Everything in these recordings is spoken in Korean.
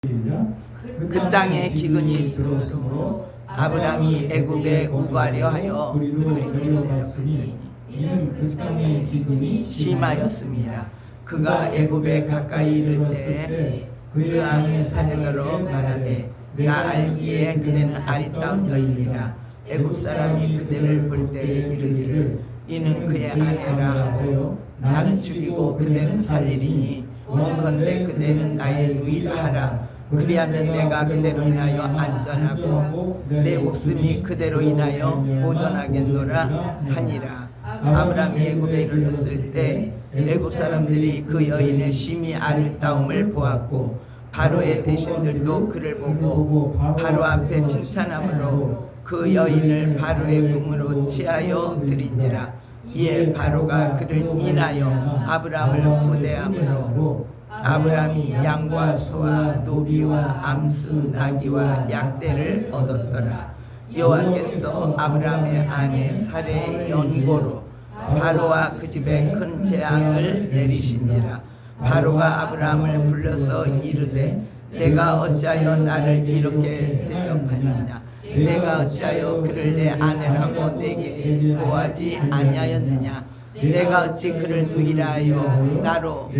그 땅에 기근이 있으므로 아브라함이 애굽에 우가려 하여 그리로 내려갔으니 이는 그 땅의 기근이 심하였습니다. 그가 애굽에 가까이 이를 때 그의 아내 사내들로 말하되 나 알기에 그대는 아리따운 여인이라 애굽 사람이 그대를 볼 때에 이르기를 이는 그의 아내라 하여 나는 죽이고 그대는 살리리니 원컨대 그대는 나의 누이라 하라. 그리하면 내가 그대로 인하여 안전하고 내 목숨이 그대로 인하여 보존하겠노라 하니라. 아브라함이 애굽에 이르렀을 때 애굽 사람들이 그 여인의 심히 아름다움을 보았고 바로의 대신들도 그를 보고 바로 앞에 칭찬함으로 그 여인을 바로의 궁으로 취하여 드린지라. 이에 바로가 그를 인하여 아브라함을 후대함으로 아브라함이 양과 소와 노비와 암수 나귀와 양떼를 얻었더라. 여호와께서 아브라함의 아내 사레의 연고로 바로와 그 집에 큰 재앙을 내리신지라. 바로가 아브라함을 불러서 이르되 내가 어찌하여 나를 이렇게 대접하느냐. 내가 어찌하여 그를 내 아내라고 내게 보하지 아니하였느냐. 내가 어찌 그를 누이라 하여 나로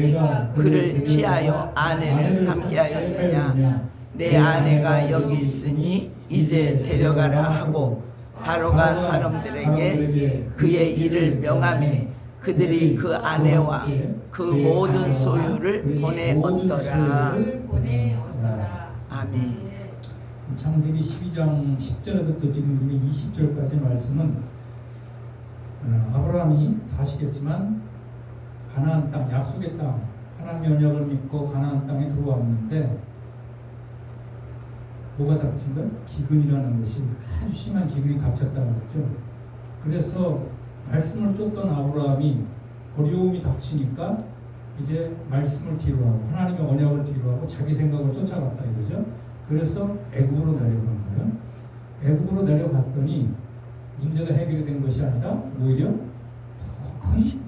그를 취하여 아내를 삼게 하였느냐. 내 아내가 여기 있으니 이제 데려가라 하고 바로가 사람들에게 그의 일을 명하매 그들이 그 아내와 그 모든 소유를 보내었더라. 아멘. 창세기 12장 10절에서부터 지금 20절까지 말씀은 아브라함이 다시겠지만 가나안 땅, 약속의 땅, 하나님의 언약을 믿고 가나안 땅에 들어왔는데 뭐가 닥친다? 기근이라는 것이 아주 심한 기근이 닥쳤다는 거죠. 그래서 말씀을 쫓던 아브라함이 어려움이 닥치니까 이제 말씀을 뒤로하고 하나님의 언약을 뒤로하고 자기 생각을 쫓아갔다 이거죠. 그래서 애굽으로 내려간 거예요. 애굽으로 내려갔더니 문제가 해결이 된 것이 아니라 오히려 더 큰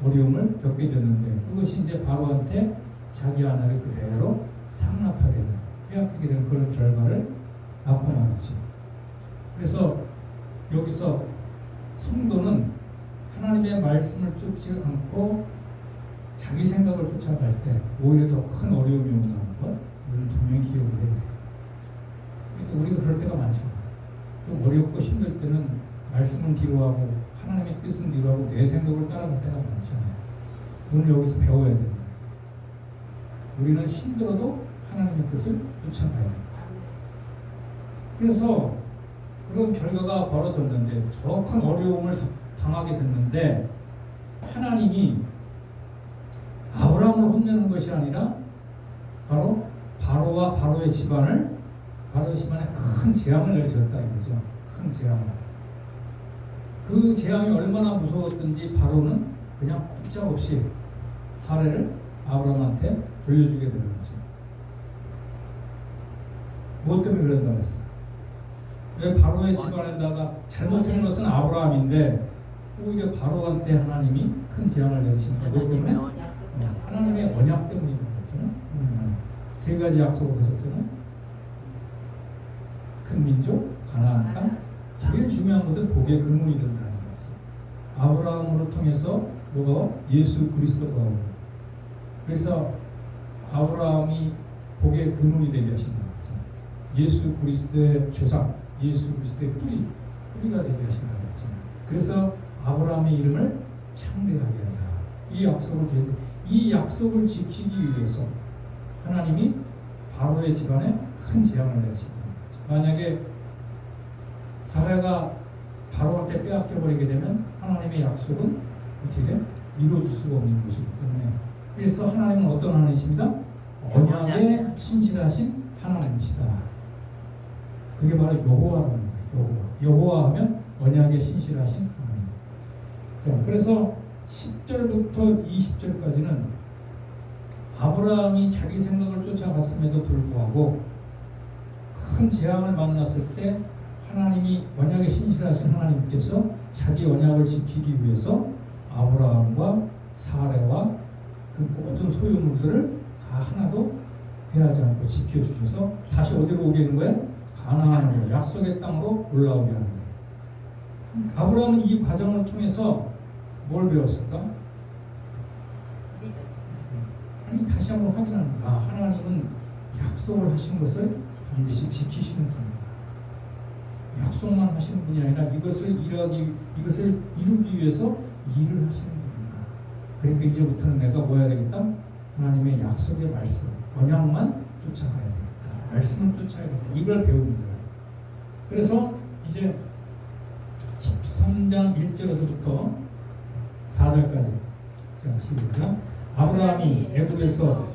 어려움을 겪게 됐는데 그것이 이제 바로한테 자기 아내를 그대로 상납하게 되는, 빼앗기게 되는 그런 결과를 낳고 말았죠. 그래서 여기서 성도는 하나님의 말씀을 쫓지 않고 자기 생각을 쫓아갈 때 오히려 더 큰 어려움이 온다는 것, 이걸 분명히 기억을 해야 돼요. 그러니까 우리가 그럴 때가 많잖아요. 좀 어렵고 힘들 때는 말씀은 뒤로하고 하나님의 뜻은 뒤로하고 내 생각을 따라갈 때가 많잖아요. 오늘 여기서 배워야 됩니다. 우리는 힘들어도 하나님의 뜻을 쫓아가야 됩니다. 그래서 그런 결과가 벌어졌는데 더 큰 어려움을 당하게 됐는데 하나님이 아브라함을 혼내는 것이 아니라 바로 바로와 바로의 집안에 큰 재앙을 내리셨다 이거죠. 큰 재앙을. 그 재앙이 얼마나 무서웠던지 바로는 그냥 꼼짝없이 사례를 아브라함한테 돌려주게 되는 거죠. 무엇 때문에 그런다고 했어요? 왜 바로의 집안에다가 잘못한 것은 아브라함인데 오히려 바로한테 하나님이 큰 재앙을 내리십니다. 무엇 때문에? 하나님의 언약 때문이라고 했잖아요. 세 가지 약속을 하셨잖아요. 큰 민족, 가나안 땅. 제일 중요한 것은 복의 근원이 된다는 거였어요. 아브라함으로 통해서 뭐가 예수 그리스도가 오고, 그래서 아브라함이 복의 근원이 되게 하신다고 했잖아요. 예수 그리스도의 조상, 예수 그리스도의 뿌리가 되게 하신다고 했잖아요. 그래서 아브라함의 이름을 창대하게 한다. 이 약속을 주셨는데 이 약속을 지키기 위해서 하나님이 바로의 집안에 큰 재앙을 내리신다는 거죠. 만약에 사회가 바로한테 빼앗겨 버리게 되면 하나님의 약속은 어떻게 돼? 이루어질 수가 없는 것이기 때문에, 그래서 하나님은 어떤 하나님이십니다? 언약에 신실하신 하나님이시다. 그게 바로 여호와라는 거예요. 여호와 하면 언약에 신실하신 하나님. 자, 그래서 10절부터 20절까지는 아브라함이 자기 생각을 쫓아갔음에도 불구하고 큰 재앙을 만났을 때 하나님이 언약에 신실하신 하나님께서 자기 언약을 지키기 위해서 아브라함과 사레와 그 모든 소유물들을 다 하나도 해하지 않고 지켜주셔서 다시 어디로 오게 하는 거예요? 가나안으로, 약속의 땅으로 올라오게 하는 거예요. 아브라함은 이 과정을 통해서 뭘 배웠을까? 아니, 다시 한번 확인하는 거야. 하나님은 약속을 하신 것을 반드시 지키시는 분입니다. 약속만 하시는 분이 아니라 이것을 이루기 위해서 일을 하시는 분입니다. 그러니까 이제부터는 내가 뭐 해야 되겠다? 하나님의 약속의 말씀, 언약만 쫓아가야 되겠다. 말씀을 쫓아야 되겠다. 이걸 배우는 거예요. 그래서 이제 13장 1절에서부터 4절까지 자, 시작. 아브라함이 애굽에서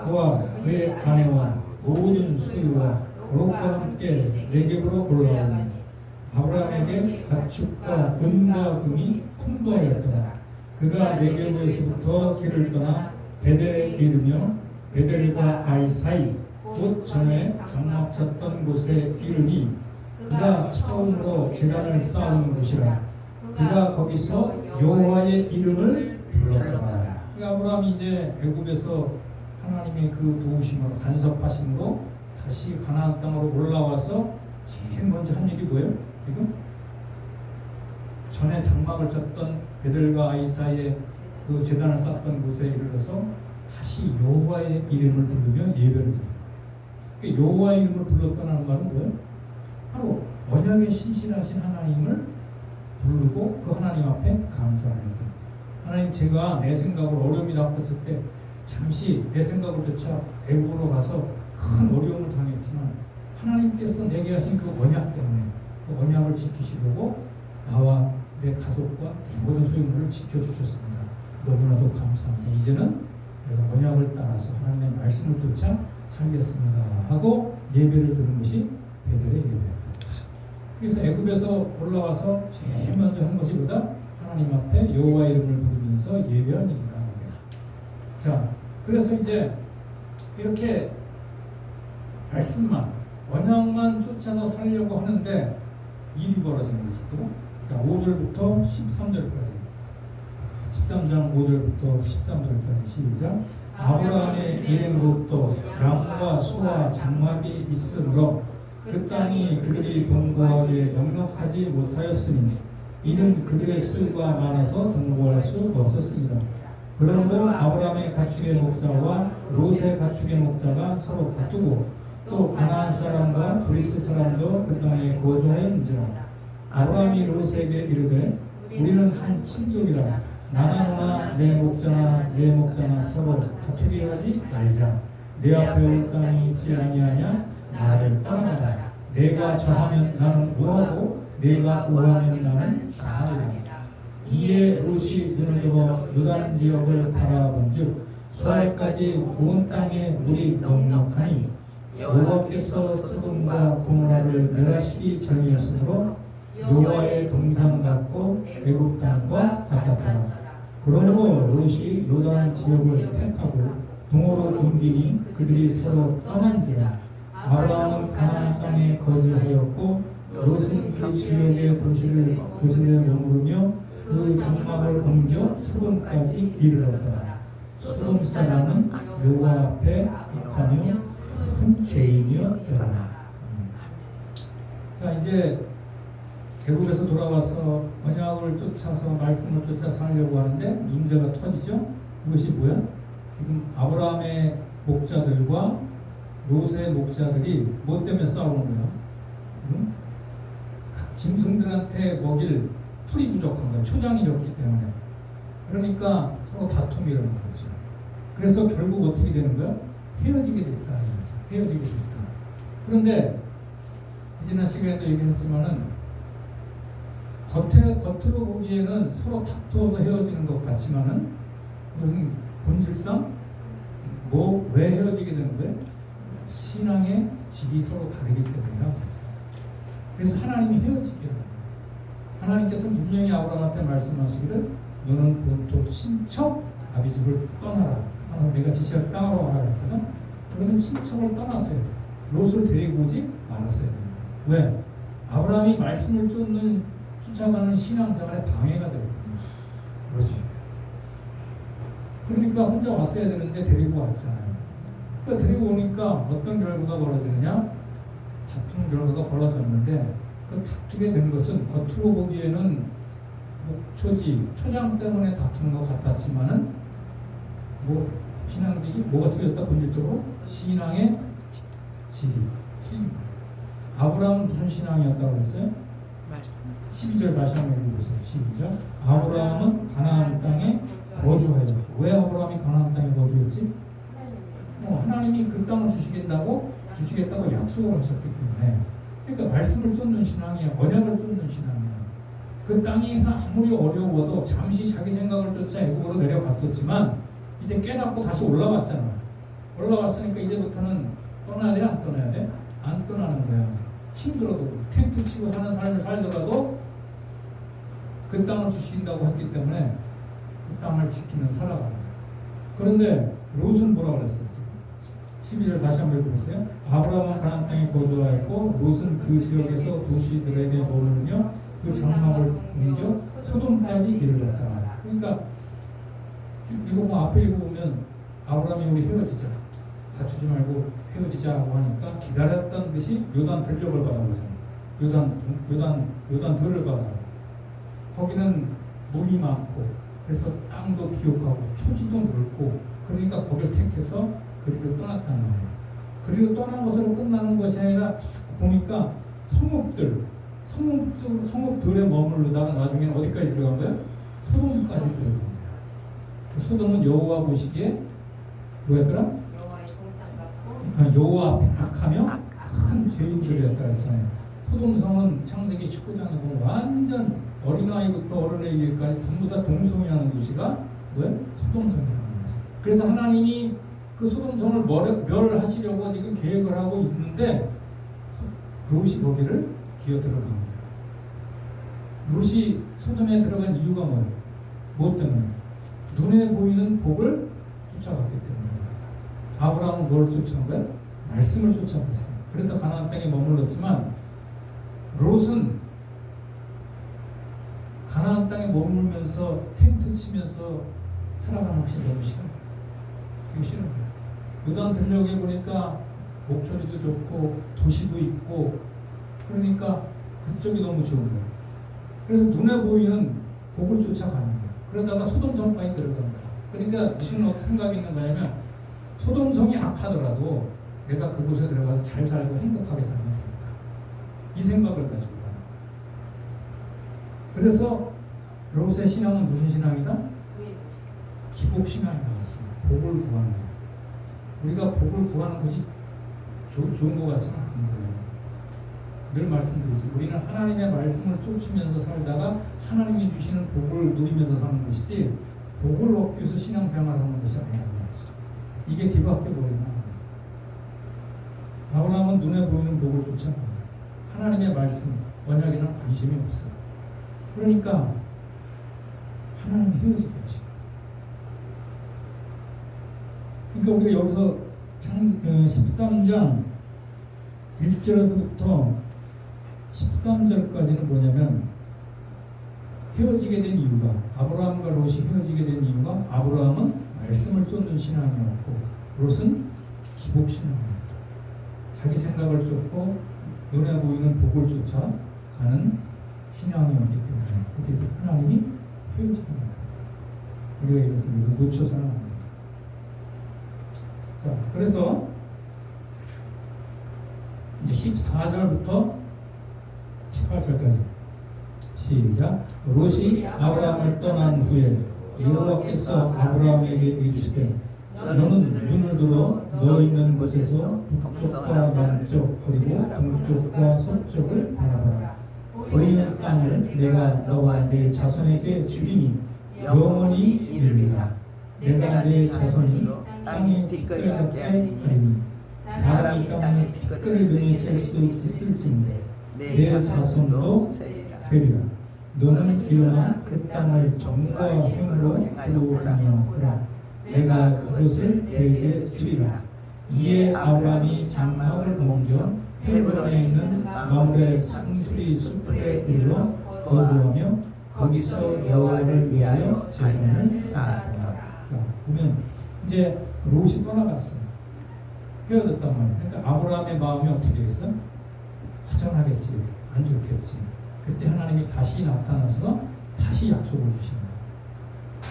그와 그의 아내와 모든 소유와 롯과 함께 네겝으로 올라오니 아브라함에게 가축과 은과 금이 풍부하였더라. 그가 네겝에서부터 길을 떠나 베델에 이르며 베델과 아이 사이 곧 전에 장막 쳤던 곳에 이르니 그가 처음으로 제단을 쌓은 곳이라. 그가 거기서 여호와의 이름을 불렀더라. 아브라함이 이제 애굽에서 하나님의 그 도우심으로 간섭하심으로 다시 가나안 땅으로 올라와서 제일 먼저 한 일이 뭐예요? 지금 전에 장막을 쳤던 베델과 아이 사이에 그 제단을 쌓았던 곳에 이르러서 다시 여호와의 이름을 부르며 예배를 드린 거예요. 그러니까 여호와의 이름을 불렀다는 말은 뭐예요? 바로 언약에 신실하신 하나님을 부르고 그 하나님 앞에 감사를 했다. 하나님, 제가 내 생각으로 어려움이 닥쳤을 때 잠시 내 생각으로조차 애굽으로 가서 큰 어려움을 당했지만 하나님께서 내게 하신 그 언약 때문에 그 언약을 지키시려고 나와 내 가족과 모든 소유물을 지켜주셨습니다. 너무나도 감사합니다. 이제는 내가 언약을 따라서 하나님의 말씀을 쫓아 살겠습니다 하고 예배를 드는 것이 베델의 예배입니다. 그래서 애굽에서 올라와서 제일 먼저 한 것이 뭐다? 하나님 앞에 여호와 이름을 부르면서 예배한 일이다. 자, 그래서 이제 이렇게 말씀만, 언약만 쫓아서 살려고 하는데 일이 벌어지는 것이 또, 자, 5절부터 13절까지 13장 5절부터 13절까지 시작. 아브라함의 일행으로부터 양과 소와 장막이 있으므로 그 땅이 그들이 동거하기에 넉넉하지 못하였으니 이는 그들의 수가 많아서 동거할 수 없었습니다. 그러므로 아브라함의 가축의 목자와 롯의 가축의 목자가 서로 다투고 또 가나안 사람과 브리스 사람도 그 땅에 거주하였는지라. 아브라함이 롯에게 이르되 우리는 한 친족이라 나나 너나 내 목자나 서로 다투게 하지 말자. 내 앞에 올 땅이 있지 아니하냐? 나를 떠나라. 내가 저하면 나는 우하고 내가 우하면 나는 자하리라. 이에 롯이 눈을 들어 요단 지역을 바라본즉 수알까지 온 땅에 물이 넉넉하니 여호와께서 소돔과 고모라를 멸하시기 전이었으므로 여호와의 동상 같고 애굽 땅과 같았더라. 그러므로 롯이 요단 지역을 택하고 동으로 옮기니 그들이 서로 떠난지라. 아브라함은 가나안 땅에 거주하였고 롯은 그 지역의 도시를 머무르며 그 장막을 옮겨 소돔까지 이르렀더라. 소돔 사람은 여호와 앞에 악하며 큰 죄인이었더라. 자, 이제 애굽에서 돌아와서 언약을 쫓아서 말씀을 쫓아 살려고 하는데 문제가 터지죠. 그것이 뭐야? 지금 아브라함의 목자들과 롯의 목자들이 뭐 때문에 싸우는 거야? 짐승들한테 먹일 풀이 부족한 거야. 초장이 적기 때문에. 그러니까 서로 다툼이 일어나는 거죠. 그래서 결국 어떻게 되는 거야? 헤어지게 됐다. 헤어지게 됐다. 그런데 지난 시간에도 얘기했지만은 겉으로 보기에는 서로 다투어서 헤어지는 것 같지만은 이것은 본질상 왜 헤어지게 되는 거예요? 신앙의 질이 서로 다르기 때문이라고 했어요. 그래서 하나님이 헤어지게 하는 거예요. 하나님께서 분명히 아브라함한테 말씀하시기를 너는 본토 친척 아비 집을 떠나라. 내가 지시할 땅으로 가라 했거든. 그러면 친척을 떠났어야 돼. 롯을 데리고 오지 말았어야 되는 거예요. 왜? 아브라함이 말씀을 쫓아가는 신앙생활에 방해가 되거든요. 그렇죠. 그러니까 혼자 왔어야 되는데 데리고 왔잖아요. 그러니까 데리고 오니까 어떤 결과가 벌어지느냐? 다툼 결과가 벌어졌는데 그 다투게 된 것은 겉으로 보기에는 목초지, 초장 때문에 다투는 것 같았지만은 뭐 신앙직이 뭐가 틀렸다 본질적으로? 신앙의 질이 틀린 거예요. 아브라함은 무슨 신앙이었다고 했어요? 말씀. 12절 다시 한번 읽어보세요. 12절. 아브라함은 가나안 땅에 거주하여. 왜 아브라함이 가나안 땅에 거주했지? 하나님이 그 땅을 주시겠다고 약속을 하셨기 때문에. 그러니까 말씀을 쫓는 신앙이야. 언약을 쫓는 신앙이야. 그 땅에서 아무리 어려워도 잠시 자기 생각을 쫓아 애굽으로 내려갔었지만 이제 깨닫고 다시 올라왔잖아. 올라왔으니까 이제부터는 떠나야 돼? 안 떠나야 돼? 안 떠나는 거야. 힘들어도 텐트 치고 사는 삶을 살더라도 그 땅을 주신다고 했기 때문에 그 땅을 지키면 살아가는 거야. 그런데 롯은 뭐라고 그랬어요? 12절 다시 한번 읽어보세요. 아브라함은 가나안 땅에 거주하였고 롯은 그 지역에서 도시들에게 머물며 그 장막을 옮겨 소돔까지 이르렀다. 그러니까 앞에 읽어보면 아브라함이 우리 헤어지자, 다투지 말고 헤어지자고 하니까 기다렸던 듯이 요단 들녘을 바라보잖아요. 요단 들을 바라봐. 거기는 물이 많고 그래서 땅도 비옥하고 초지도 넓고 그러니까 거기를 택해서 그리로 떠났단 말이에요. 그리로 떠난 것으로 끝나는 것이 아니라 보니까 성읍들에 머무르다가 나중에는 어디까지 들어간 거예요? 소돔까지 들어간 거예요. 그 소돔은 여호와 보시기에 뭐였더라? 여호와의 동상 같고 여호와 앞에 악하며 큰 죄인들이었다 했잖아요. 소돔성은 창세기 19장에 보면 완전 어린아이부터 어른에게까지 전부 다 동성애하는 도시가 왜? 소돔성이라는 거죠. 그래서 하나님이 그 소돔성을 멸하시려고 지금 계획을 하고 있는데 롯이 거기를 기어 들어간 거예요. 롯이 소돔에 들어간 이유가 뭐예요? 무엇 때문에? 눈에 보이는 복을 쫓아갔기 때문에. 아브라함은 뭘 쫓아간 거예요? 말씀을 쫓아갔어요. 그래서 가나안 땅에 머물렀지만 롯은 가나안 땅에 머물면서 텐트 치면서 살아가는 것이 너무 싫은 거예요. 되게 싫은 거예요. 요단 들녘에 보니까 목초리도 좋고 도시도 있고 그러니까 그쪽이 너무 좋은 거예요. 그래서 눈에 보이는 복을 쫓아가는 거예요. 그러다가 소돔성까지 들어간 거예요. 그러니까 무슨 생각이 있는 거냐면 소돔성이 악하더라도 내가 그곳에 들어가서 잘 살고 행복하게 살면 되겠다. 이 생각을 가지고 가는 거예요. 그래서 롯의 신앙은 무슨 신앙이다? 기복신앙이 나왔습니다. 복을 구하는 것. 우리가 복을 구하는 것이 좋은 것 같지는 않은 거예요. 늘 말씀드리죠. 우리는 하나님의 말씀을 쫓으면서 살다가 하나님이 주시는 복을 누리면서 사는 것이지 복을 얻기 위해서 신앙생활을 하는 것이 아니라는 거죠. 이게 뒤바뀌어 버리면 안 됩니다. 아브라함은 눈에 보이는 복을 쫓아갑니다. 하나님의 말씀, 언약에는 관심이 없어요. 그러니까 하나님이 헤어지게 하시고 그러니까 우리가 여기서 13장 1절에서부터 13절까지는 뭐냐면 헤어지게 된 이유가 아브라함과 롯이 헤어지게 된 이유가 아브라함은 말씀을 쫓는 신앙이었고 롯은 기복신앙이었고 자기 생각을 쫓고 눈에 보이는 복을 쫓아가는 신앙이었기 때문에 그때 하나님이 헤어지게 만듭니다. 우리가 이것을 놓쳐서는 안 됩니다. 자, 그래서 이제 14절부터 18절까지 시작. 롯이 아브라함을 떠난 후에 여호와께서 아브라함에게 이르시되 너는 눈을 들어 너 있는 곳에서 북쪽과 남쪽 그리고 동쪽과 서쪽을 바라보라. 보이는 땅을 내가 너와 네 자손에게 주리니 영원히 이르리라. 내가 네 자손이 땅의 티끌 같게 하리니 사람이 땅의 티끌을 등에 셀 수 있을진데 내 자손도 세리라. 너는 일어나 그 땅을 정과 행으로 다녀오라. 내가 그것을 내게 주리라. 이에 아브라함이 장막을 옮겨 헤브론에 있는 마므레 상수리 숲에 이르러 거주하며 거기서 여호와를 위하여 제단을 쌓았다. 보면 이제 롯이 떠나갔어요. 헤어졌단 말이에요. 그러니까 아브라함의 마음이 어떻게 했어? 허전하겠지, 안 좋겠지. 그때 하나님이 다시 나타나서 다시 약속을 주신다.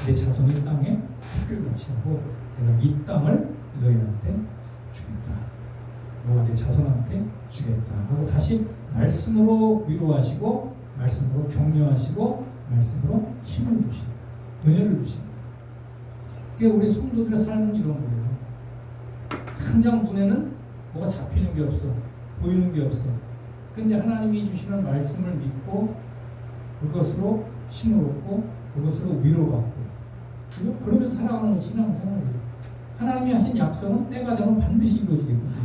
내 자손이 땅에 풀같이 하고 내가 이 땅을 너희한테 주겠다. 너가 내 자손한테 주겠다 하고 다시 말씀으로 위로하시고 말씀으로 격려하시고 말씀으로 힘을 주신다. 은혜를 주신다. 그게 우리 성도들의 삶은 이런 거예요. 당장 눈에는 뭐가 잡히는 게 없어. 보이는 게 없어. 근데 하나님이 주시는 말씀을 믿고 그것으로 힘을 얻고 그것으로 위로받고 그러면서 살아가는 신앙생활이에요. 하나님이 하신 약속은 때가 되면 반드시 이루어지기 때문에.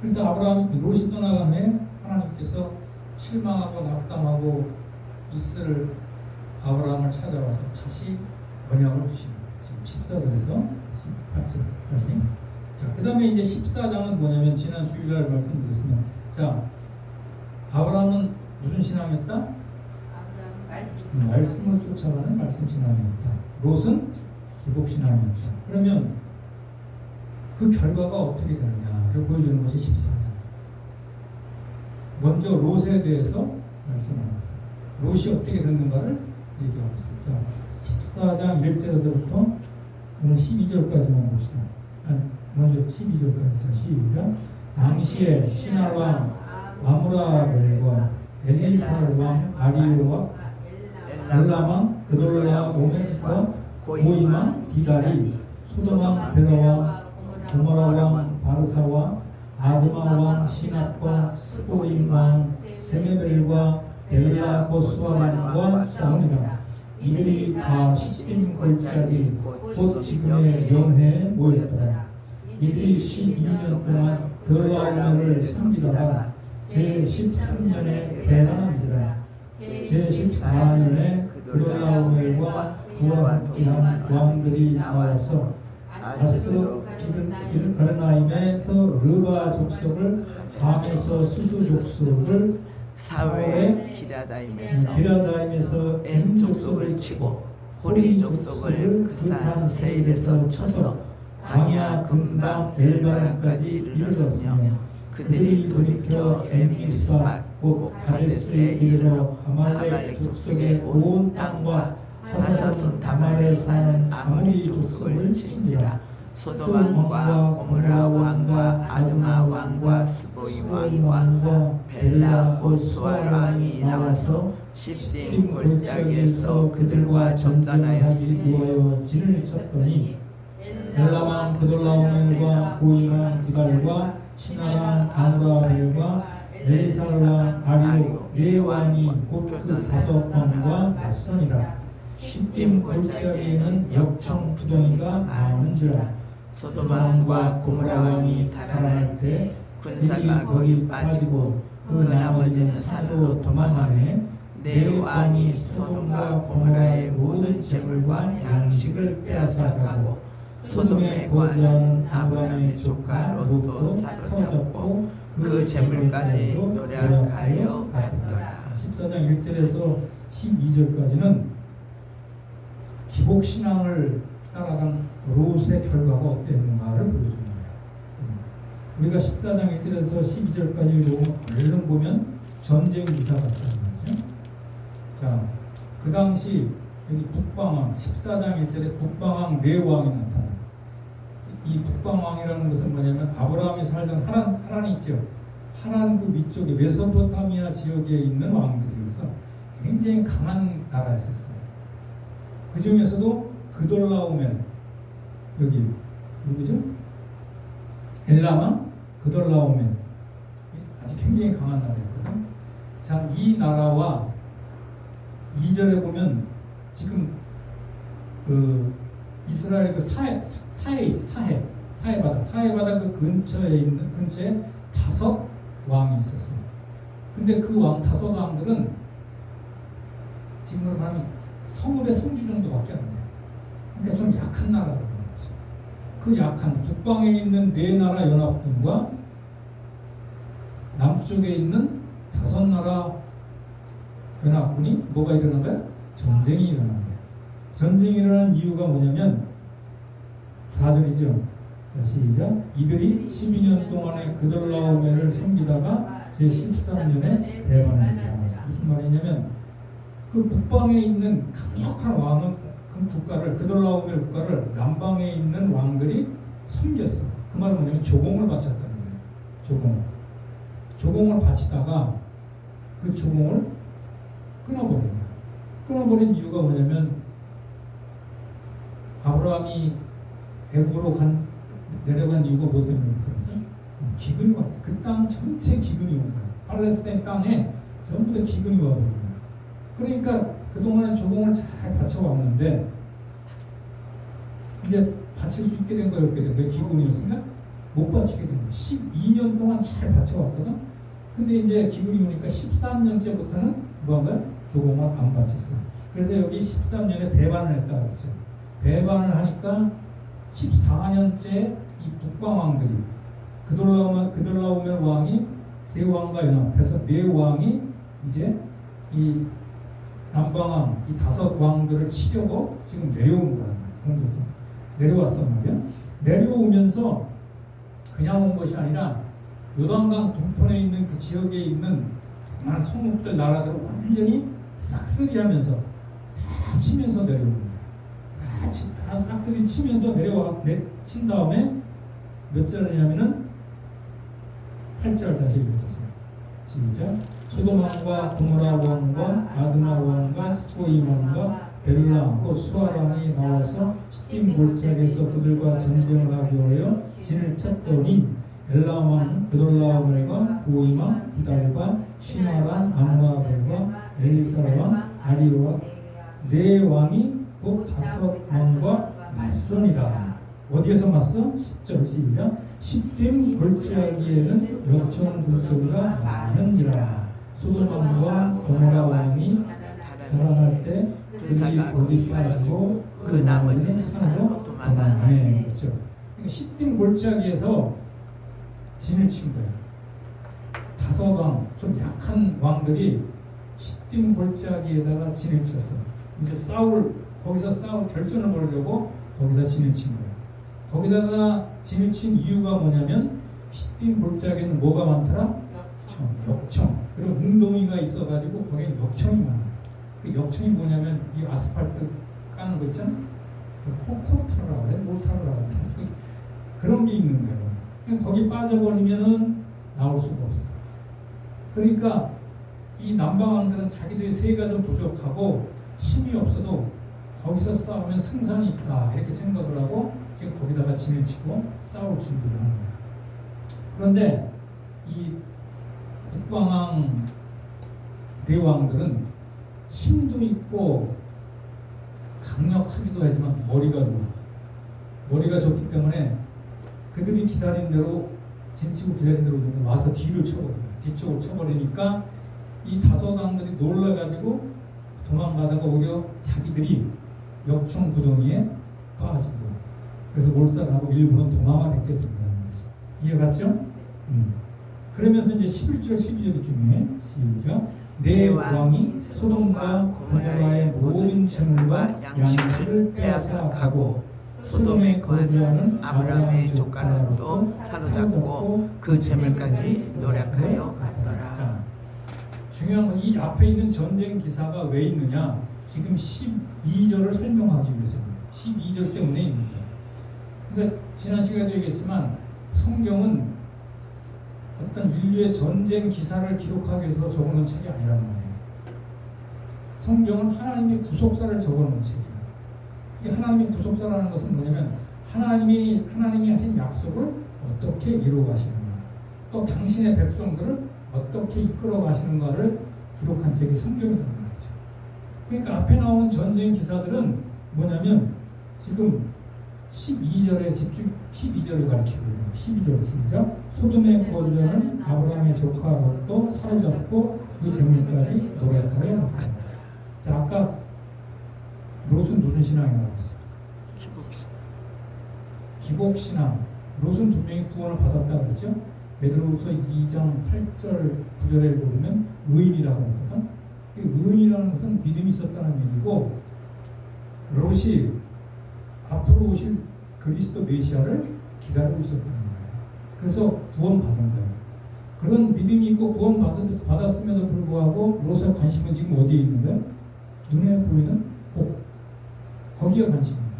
그래서 아브라함이 롯이 떠나간 후에 하나님께서 실망하고 낙담하고 있을 아브라함을 찾아와서 다시 언약을 주시는 거예요. 지금 14절에서 18절까지. 자, 그 다음에 이제 14장은 뭐냐면 지난 주일날 말씀드렸으면 자, 아브라함은 무슨 신앙이었다? 말씀을 쫓아가는 말씀 신앙이었다. 롯은 기복 신앙이었다. 그러면 그 결과가 어떻게 되느냐를 보여주는 것이 14장. 먼저 롯에 대해서 말씀합니다. 롯이 어떻게 됐는가를 얘기하고 있어요. 자, 14장 1절에서부터 오늘 12절까지만 봅시다. 먼저 12절까지. 자, 시작. 당시에 시나왕 아므라벨과 엘리사르 왕 아리오와 엘람왕 그돌라오멜과 고임왕 디달이 소돔왕 베라와 고모라왕 바르사와 아드마왕 시납과 스보임왕 세메벨과 벨라 고스와왕과 싸우니라. 이들이 다 시딤 골짜기 곧 지금의 영해에 모였더라. 이들이 12년 동안 드라우멜을 섬기다가 제13년에 배반한지라. 제14년에 드라우멜과 그와 함께한 왕들이 나와서 아스도 가르나임에서 르바 족속을 함에서 수두 족속을 사회 기라다임에서 엠 족속을 치고 호리 족속을 그 산 세일에서 쳐서 광야 근방 엘바람까지 이르렀으며 그들이 돌이켜 엠미스맛 곧 가데스에 이르러 아말렉 족속의 온 땅과 하사손 다말에 사는 아모리 족속을 친지라. 소돔 왕과 고모라 왕과 아드마 왕과 스보임 왕과 벨라 고스와 왕이 나와서 시딤 골짜기에서 그들과 전전하였으니 진을 쳤더니 엘라왕 그돌라오멜과 고임왕 디발과 시나랑 아므라벨과 엘리사르왕 아리오 네 왕이 곧 그 다섯 왕과 맞서니라. 시딤 골짜기에는 역청 두덩이가 많은지라. 소돔 왕과 고모라 왕이 달아날 때 군사가 거기 빠지고 그 나머지는 산으로 도망하매 네 왕이 소돔과 고모라의 모든 재물과 양식을 빼앗아 가고 소돔에 거주하는 아브라함의 조카 롯도 사로잡고 그 재물까지 노략하여 갔더라. 14장 1절에서 12절까지는 기복 신앙을 따라간 롯의 결과가 어땠는가를 보여주는 거예요. 우리가 14장 1절에서 12절까지 얼른 보면 전쟁 기사 같다는 거죠. 자, 그 당시 여기 북방왕 14장 1절에 북방왕 네 왕이 나타나요. 이 북방왕이라는 것은 뭐냐면 아브라함이 살던 하란 있죠. 하란 그 위쪽에 메소포타미아 지역에 있는 왕들이어서 굉장히 강한 나라였었어요. 그 중에서도 그돌라오멜 여기 누구죠? 엘라만 그돌라오멜 아주 굉장히 강한 나라였거든. 자, 이 나라와 2절에 보면 지금 그 이스라엘 그 사해 있지. 사해 바다 그 근처에 다섯 왕이 있었어요. 근데 그 다섯 왕들은 지금으로 말하면 서울의 성주 정도밖에 안 돼요. 그러니까 좀 약한 나라라고 하는 거죠. 그 약한 북방에 있는 네 나라 연합군과 남쪽에 있는 다섯 나라 연합군이 뭐가 일어난 거야? 전쟁이 일어난 거예요. 전쟁이 일어난 이유가 뭐냐면 4절이죠. 자, 시작. 이들이 12년 동안의 그돌라오멜을 섬기다가 제13년에 대반한지라. 무슨 말이냐면 그 북방에 있는 강력한 왕은 그 국가를 그돌라오멜 국가를 남방에 있는 왕들이 섬겼어. 그 말은 뭐냐면 조공을 바쳤다는 거예요. 조공을 바치다가 그 조공을 끊어버린 거예요. 끊어버린 이유가 뭐냐면 아브라함이 애굽으로 내려간 이유가 뭐 때문에 그랬어요? 기근이 왔다. 그 땅 전체 기근이 온 거예요. 팔레스타인 땅에 전부 다 기근이 와버린 거예요. 그러니까 그동안은 조공을 잘 바쳐왔는데 이제 바칠 수 있게 된 거예요? 없게 된 거예요? 기근이었으니까 못 바치게 된 거예요. 12년 동안 잘 바쳐왔거든. 근데 이제 기근이 오니까 13년째부터는 뭐한 거야? 조공을 안 바쳤어요. 그래서 여기 13년에 배반을 했다 그랬죠. 배반을 하니까 14년째 이 북방 왕들이 그돌라오멜 왕이 세 왕과 연합해서 네 왕이 이제 이 남방왕 이 다섯 왕들을 치려고 지금 내려온 거란 말이야. 공격적으로 내려왔단 말이야. 내려오면서 그냥 온 것이 아니라 요단강 동편에 있는 그 지역에 있는 많은 성읍들 나라들을 완전히 싹쓸이하면서 다 치면서 내려오는 거예요. 다 싹쓸이 치면서 친 다음에 몇 절이냐면은 8절 다시 읽어보세요. 시작. 소돔 왕과 고모라 왕과 아드마 왕과 스보임 왕과 벨라 왕과 수아 왕이 나와서 시딤 골짜기에서 그들과 전쟁을 하기 위하여 진을 쳤더니 엘람 왕 그돌라오멜과 보임 왕 비달과 시마랑 암라벨과 엘리사 왕 아리와 네 왕이 곧 다섯 왕과 맞서니라. 어디에서 맞서? 10절 시작. 시딤 골짜기에는 역청 군토가 많은지라. 소돔 왕과 고모라 왕이 달아날 때 그들이 고기 빠지고 그 나머지는 산으로 도망하네. 그렇죠. 그러니까 시딤 골짜기에서 진을 친 거예요. 다섯 왕, 좀 약한 왕들이 시딤 골짜기에다가 진을 쳤어. 이제 거기서 싸울 결전을 벌이려고 거기다 진을 친 거예요. 거기다가 진을 친 이유가 뭐냐면 시딤 골짜기에는 뭐가 많더라? 역청. 그리고 웅덩이가 있어가지고 거기에 역청이 많아요. 그 역청이 뭐냐면 이 아스팔트 까는 거 있잖아. 코타라고 그래, 몰타라고 그래. 그런 게 있는 거예요. 그러니까 거기 빠져버리면은 나올 수가 없어. 그러니까 이 남방왕들은 자기들의 세가 좀 부족하고 힘이 없어도 거기서 싸우면 승산이 있다 이렇게 생각을 하고 지금 거기다가 진을 치고 싸울 준비를 하는 거야. 그런데 이 북방왕 네 왕들은 힘도 있고 강력하기도 하지만 머리가 좋아. 머리가 좋기 때문에 그들이 기다린 대로 진치고 기다린 대로 와서 뒤를 쳐버린다. 뒤쪽으로 쳐버리니까 이 다섯 왕들이 놀라가지고 도망가다가 오히려 자기들이 역청 구덩이에 빠지고 그래서 몰살하고 일부는 도망을 했게 된다는 거죠. 이해 갔죠? 그러면서 이제 11절 12절 중에 시작. 네 왕이 소돔과 고모라의 모든 재물과 양식을 빼앗아 가고 소돔에 거주하는 아브라함의 조카 롯도 사로잡고 그 재물까지 노력하여 갔더라. 자, 중요한 건 이 앞에 있는 전쟁 기사가 왜 있느냐? 지금 12절을 설명하기 위해서입니다. 12절 때문에 있는 거예요. 그러니까 지난 시간에도 얘기했지만 성경은 어떤 인류의 전쟁 기사를 기록하기 위해서 적어놓은 책이 아니라는 거예요. 성경은 하나님의 구속사를 적어놓은 책이에요. 하나님의 구속사라는 것은 뭐냐면 하나님이 하신 약속을 어떻게 이루어 가시는가, 또 당신의 백성들을 어떻게 이끌어 가시는가를 기록한 책이 성경이라는 거죠. 그러니까 앞에 나온 전쟁 기사들은 뭐냐면 지금 12절에 12절을 가리키고 있는 거예요. 12절 시작. 소돔에 거주하는 아브라함의 조카 롯도 사로잡고 그 재물까지 노력하여 갔다. 자, 아까 롯은 무슨 신앙이 나왔어요? 기복신앙. 롯은 분명히 구원을 받았다 그랬죠? 베드로후서 2장 8절 9절에 보면 의인이라고 했거든. 의인이라는 것은 믿음이 있었다는 얘기고 롯이 앞으로 오실 그리스도 메시아를 기다리고 있었다는 거예요. 그래서 구원받은 거예요. 그런 믿음이 있고 구원받았음에도 불구하고 롯의 관심은 지금 어디에 있는 거예요? 눈에 보이는 복. 거기에 관심입니다.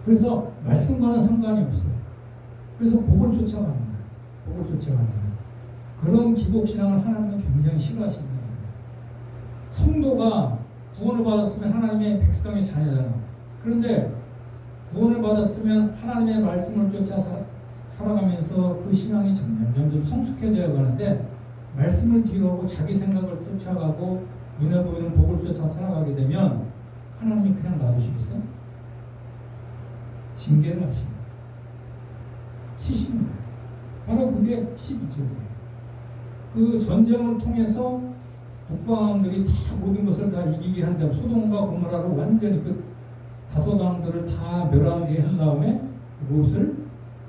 그래서 말씀과는 상관이 없어요. 그래서 복을 쫓아가는 거예요. 복을 쫓아가는 거예요. 그런 기복신앙을 하나님은 굉장히 싫어하신다는 거예요. 성도가 구원을 받았으면 하나님의 백성의 자녀잖아. 그런데 구원을 받았으면 하나님의 말씀을 쫓아 살아가면서 그 신앙이 점점 성숙해져야 가는데 말씀을 뒤로 하고 자기 생각을 쫓아가고 눈에 보이는 복을 쫓아 살아가게 되면 하나님이 그냥 놔두시겠어요? 징계를 하시는 거예요. 치시는 거예요. 바로 그게 12절이에요. 그 전쟁을 통해서 북방들이 다 모든 것을 다 이기게 한 다음 소돔과 고모라를 완전히 그 다섯 왕들을 다 멸하게 한 다음에 롯을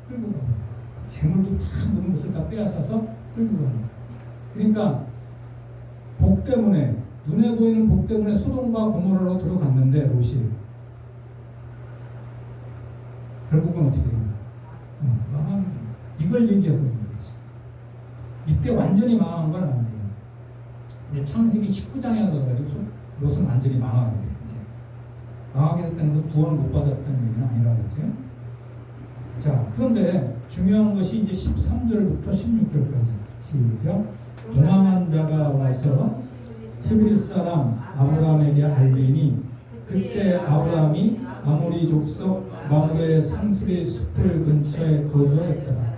끌고 가는 거예요. 그 재물도 다 모든 것을 다 빼앗아서 끌고 가는 거예요. 그러니까 복 때문에 눈에 보이는 복 때문에 소돔과 고모라로 들어갔는데 롯이 결국은 어떻게 된가? 망하게 된 거예요. 이걸 얘기하고 있는 거죠. 이때 완전히 망한 건 아니에요. 근데 창세기 19장에 가가지고 롯은 완전히 망하게 돼요. 이제 망하게 됐다는 것은 구원을 못 받았다는 얘기는 아니라겠죠. 자, 그런데 중요한 것이 이제 13절부터 16절까지 시작. 도망한 자가 와서 히브리 사람 아브라함에게 알리니 그때 아브라함이 아모리 족속 마므레 상수리 숲을 근처에 거주하였더라.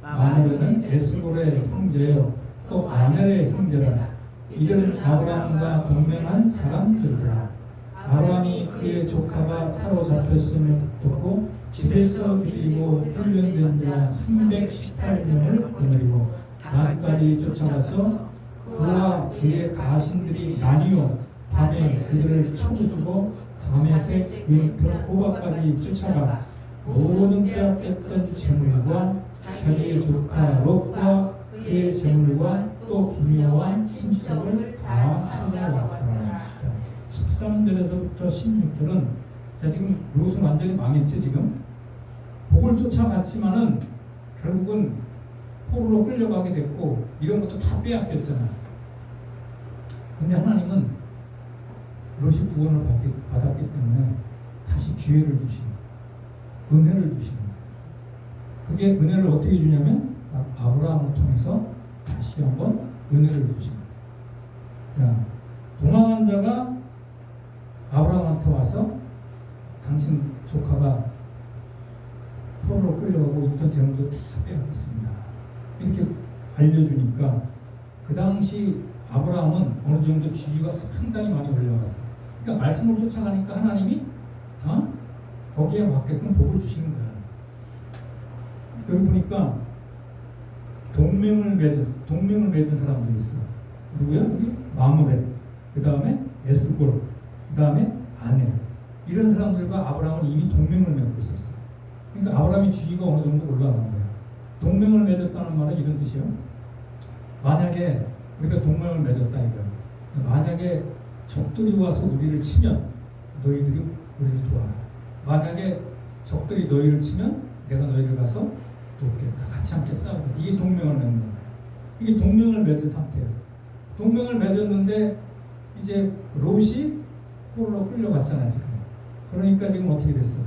마므레는 에스골의 형제요 또 아넬의 형제라. 이들은 아브라함과 동맹한 사람들이더라. 아브라함이 그의 조카가 사로잡혔음을 듣고 집에서 빌리고 훈련된 자 318명을 거느리고 단까지 쫓아가서 그와 그의 가신들이 나뉘어 밤에 그들을 쳐부수고 밤에새 왼편 호박까지 쫓아가 모든 빼앗겼던 재물과 자기의 조카 롯과 그의 재물과 또 기묘한 친척을 다 찾아왔더라. 13절에서부터 16절은 자 지금 롯은 완전히 망했지 지금 복을 쫓아갔지만은 결국은 포로로 끌려가게 됐고 이런 것도 다 빼앗겼잖아. 근데 하나님은 롯이 구원을 받았기 때문에 다시 기회를 주시는 거예요. 은혜를 주시는 거예요. 그게 은혜를 어떻게 주냐면 아브라함을 통해서 다시 한번 은혜를 주시는 거예요. 자, 도망한 자가 아브라함한테 와서 당신 조카가 포로로 끌려가고 있던 재물도 다 빼앗겼습니다. 이렇게 알려주니까 그 당시 아브라함은 어느 정도 지위가 상당히 많이 올라갔어요. 그러니까 말씀을 쫓아가니까 하나님이 거기에 맞게끔 복을 주시는 거야. 여기 보니까 동맹을 맺은 사람들이 있어. 누구야? 여기 마므레, 그 다음에 에스골, 그 다음에 아넬. 이런 사람들과 아브라함은 이미 동맹을 맺고 있었어. 그러니까 아브라함의 지위가 어느 정도 올라간 거야. 동맹을 맺었다는 말은 이런 뜻이에요. 만약에 우리가 동맹을 맺었다 이거야. 만약에 적들이 와서 우리를 치면 너희들이 우리를 도와라. 만약에 적들이 너희를 치면 내가 너희를 가서 돕겠다. 같이 함께 싸우겠다. 이게 동맹을 맺는 거예요. 이게 동맹을 맺은 상태예요. 동맹을 맺었는데 이제 롯이 포로로 끌려갔잖아 지금. 그러니까 지금 어떻게 됐어?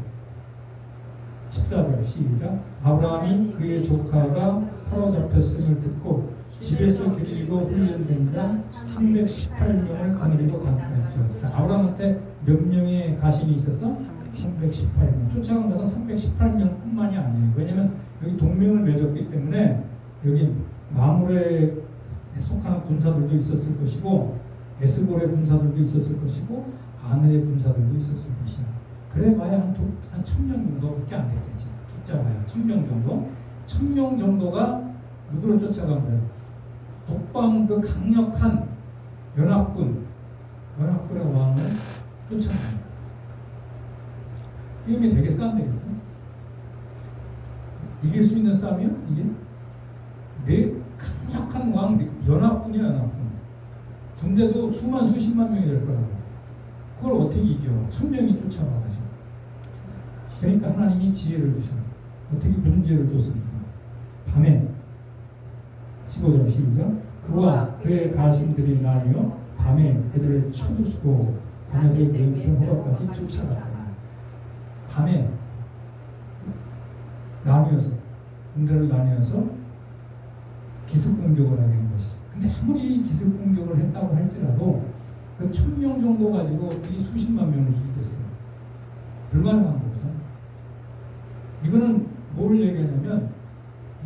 14절 시작. 아브라함이 그의 조카가 사로잡혔음을 듣고 집에서 길리고 훈련된 자 318명을 거느리고 단까지. 자, 아브라함한테 몇 명의 가신이 있어서 318명. 쫓아간 것은 318명뿐만이 아니에요. 왜냐하면 여기 동맹을 맺었기 때문에 여기 마므레에 속하는 군사들도 있었을 것이고 에스골의 군사들도 있었을 것이고 아넬의 군사들도 있었을 것이야. 그래봐야 한 1000명 정도밖에 안 됐겠지. 숫자가요. 1000명 정도. 1000명 정도가 누구를 쫓아간 거예요? 북방 그 강력한 연합군의 왕을 쫓아간 거예요. 게임이 되게 싸움되겠어. 이길 수 있는 싸움이야? 이게? 내 강력한 왕, 연합군이야 연합군. 군대도 수십만 명이 될 거라고. 그걸 어떻게 이겨? 1000명이 쫓아와가지고. 그러니까 하나님이 지혜를 주셔. 어떻게 무슨 죄를 줬습니까? 밤에 15절 시작. 그와 그의 가신들이 나뉘어 밤에 그들을 쳐부수고 밤에서 왼편 호박까지 쫓아갔다. 밤에 나뉘어서 군대를 나뉘어서 기습 공격을 하게 한 것이죠. 근데 아무리 기습 공격을 했다고 할지라도 그 1000명 정도 가지고 이 수십만 명을 이기겠어요. 불가능한 거거든. 이거는 뭘 얘기하냐면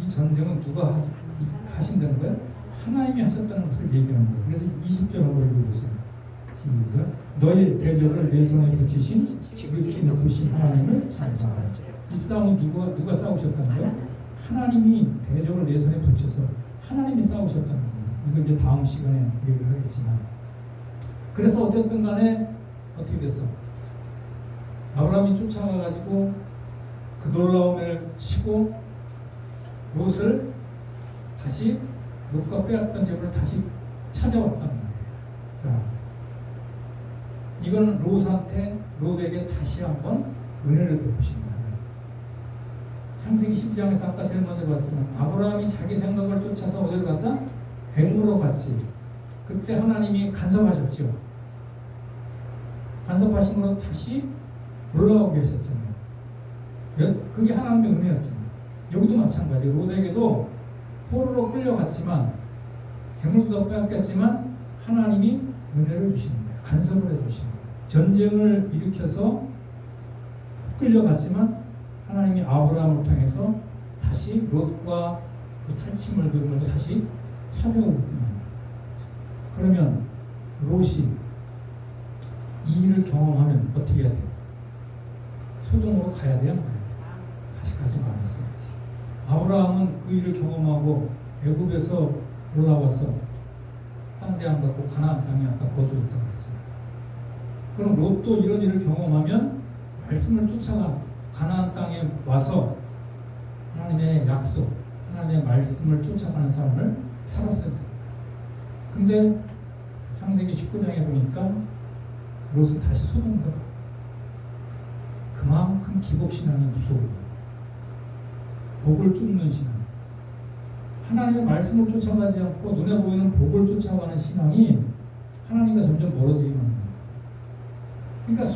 이 전쟁은 누가 하신다는 거예요? 하나님이 하셨다는 것을 얘기하는 거예요. 그래서 20절 한번 읽어보세요. 시작. 너희 대적을 내 손에 붙이신 지극히 높으신 하나님을 찬송하라. 이 싸움은 누가 싸우셨다는 거예요? 하나님이 대적을 내 손에 붙여서 하나님이 싸우셨다는 거예요. 이거 이제 다음 시간에 얘기를 하겠지만, 그래서 어쨌든 간에 어떻게 됐어? 아브라함이 쫓아가가지고 그 놀라움을 치고 롯을 다시 롯과 빼앗던 재물을 다시 찾아왔단 말이에요. 자, 이건 롯에게 다시 한번 은혜를 베푸신 거예요. 창세기 12장에서 아까 제일 먼저 봤지만 아브라함이 자기 생각을 쫓아서 어디를 갔다? 애굽으로 갔지. 그때 하나님이 간섭하셨죠. 간섭하신 거로 다시 올라오게 하셨잖아요. 그게 하나님의 은혜였잖아요. 여기도 마찬가지예요. 롯에게도 포로로 끌려갔지만 재물도 빼앗겼지만 하나님이 은혜를 주시는 거예요. 간섭을 해주시는 거예요. 전쟁을 일으켜서 끌려갔지만 하나님이 아브라함을 통해서 다시 롯과 그 탈취물들을 다시 찾아오기 때문에. 그러면 롯이 이 일을 경험하면 어떻게 해야 돼요? 소돔으로 가야 돼요? 안 가야 돼요? 다시 가지 말았어야지. 아브라함은 그 일을 경험하고 애굽에서 올라와서 딴 데 안 갔고 가나안 땅에 아까 거주했다고 했잖아요. 그럼 롯도 이런 일을 경험하면 말씀을 쫓아가 가나안 땅에 와서 하나님의 약속, 하나님의 말씀을 쫓아가는 삶을 살았어야 됩니다. 근데 창세기 19장에 보니까 롯은 다시 소돔으로 가. 그만큼 기복신앙이 무서운 거예요. 복을 쫓는 신앙. 하나님의 말씀을 쫓아가지 않고 눈에 보이는 복을 쫓아가는 신앙이 하나님과 점점 멀어지게 만드는 거예요. 그러니까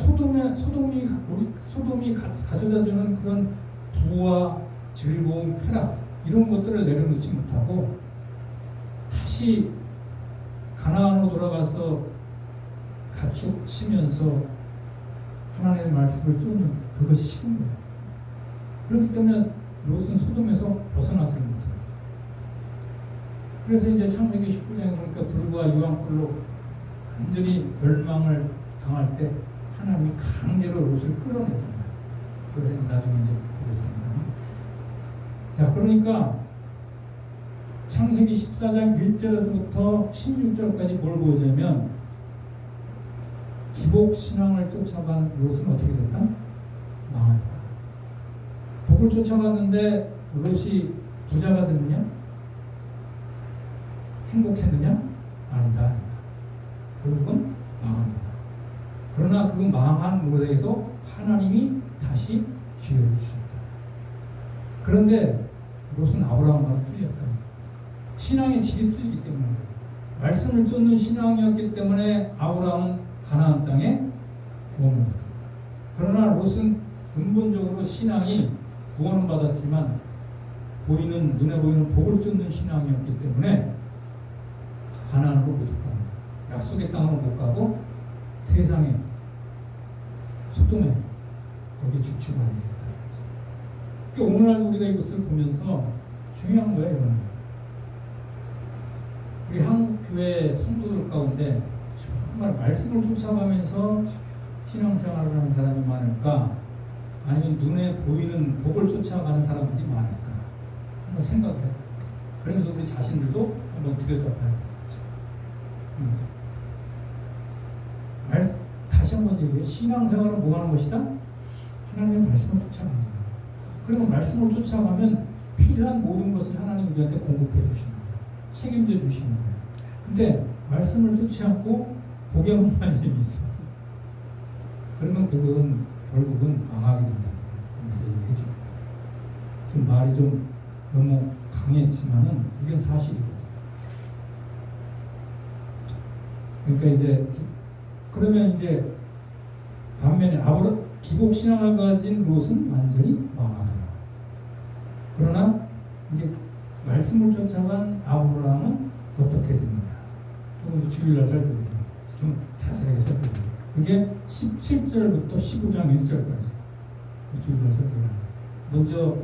소돔이 가져다주는 그런 부와 즐거움, 쾌락 이런 것들을 내려놓지 못하고 다시 가나안으로 돌아가서 가축 치면서 하나님의 말씀을 쫓는 그것이 싫은 거예요. 그렇기 때문에 롯은 소돔에서 벗어나지 못해요. 그래서 이제 창세기 19장에 보니까 불과 유황불로 완전히 멸망을 당할 때 하나님이 강제로 롯을 끌어내잖아요. 그래서 나중에 이제 보겠습니다. 자, 그러니까 창세기 14장 1절에서부터 16절까지 뭘 보여주냐면 기복신앙을 쫓아간 롯은 어떻게 됐다? 망했다. 복을 쫓아갔는데 롯이 부자가 됐느냐? 행복했느냐? 아니다. 결국은 망하다. 그러나 그 망한 롯에게도 하나님이 다시 기회를 주셨다. 그런데 롯은 아브라함과는 틀렸다. 신앙의 질이 틀리기 때문에 말씀을 쫓는 신앙이었기 때문에 아브라함은 가나안 땅에 구원을 받았다. 그러나 롯은 근본적으로 신앙이 구원을 받았지만 눈에 보이는 복을 쫓는 신앙이었기 때문에 가나안으로 못 갑니다. 약속의 땅으로 못 가고 세상에 소돔에 거기 죽치고 앉아있다. 그러니까 오늘날 우리가 이것을 보면서 중요한 거예요. 이거는 우리 한국 교회 성도들 가운데 정말 말씀을 쫓아가면서 신앙생활을 하는 사람이 많을까? 아니면 눈에 보이는 복을 쫓아가는 사람들이 많을까? 한번 생각을 해요. 그러면서 우리 자신들도 한번 들여다봐야 되겠죠. 다시 한번 얘기해요. 신앙생활은 뭐 하는 것이다? 하나님의 말씀을 쫓아가는 거예요. 그러면 말씀을 쫓아가면 필요한 모든 것을 하나님 우리한테 공급해 주시는 거예요. 책임져 주시는 거예요. 근데 말씀을 쫓지 않고 복에만 관심이 있어. 그러면 결국은 망하게 된다는 거예요. 여기서 얘기해 줄 거예요. 좀 말이 좀 너무 강했지만은 이게 사실이거든요. 그러니까 이제 그러면 이제 반면에 기복 신앙을 가진 롯은 완전히 망하더라. 그러나 이제 말씀을 쫓아간 아브라함은 어떻게 됐느냐? 조금 주일날 살펴보면 좀 자세하게 살펴보면 그게 17절부터 15장 1절까지 주일날 살펴보면 먼저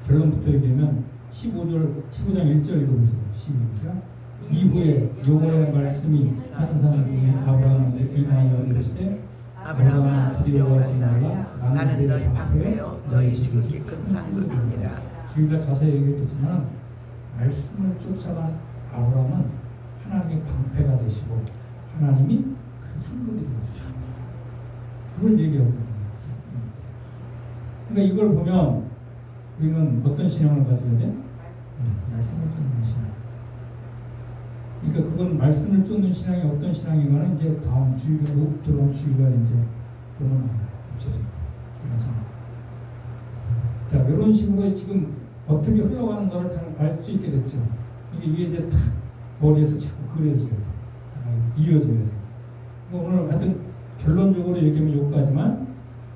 결론부터 얘기하면 15장 1절 읽어보세요. 시작. 이후에 여호와의 말씀이 환상 중에 아브라함에게 임하여 이르시되 아브라함아 두려워하지 말라. 나는 너희 방패요 너희 지극히 큰 상급이니라. 주일날 자세히 얘기했지만 말씀을 쫓아간 아브라함은 하나님의 방패가 되시고 하나님이 큰 상급이 되어주셨다. 그걸 얘기하고 있는 거예요. 그러니까 이걸 보면 우리는 어떤 신앙을 가져야 돼? 말씀을 쫓는 신앙. 그러니까 그건 말씀을 쫓는 신앙이 어떤 신앙인가는 이제 다음 주일로 들어온 주일날 이제 보면 알아요. 구체적으로. 그래서 자 이런 식으로 지금 어떻게 흘러가는가를 잘 알 수 있게 됐죠. 이게 이제 탁 머리에서 자꾸 그려져야 돼. 이어져야 돼. 오늘 하여튼 결론적으로 얘기하면 여기까지만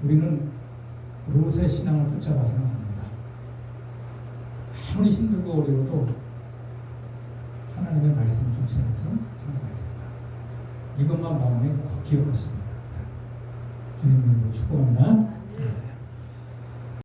우리는 롯의 신앙을 쫓아가서는 안 된다. 아무리 힘들고 어려워도 하나님의 말씀을 쫓아가서 살아가야 된다. 이것만 마음에 꼭 기억하시기 바랍니다. 주님 이름으로 축복합니다.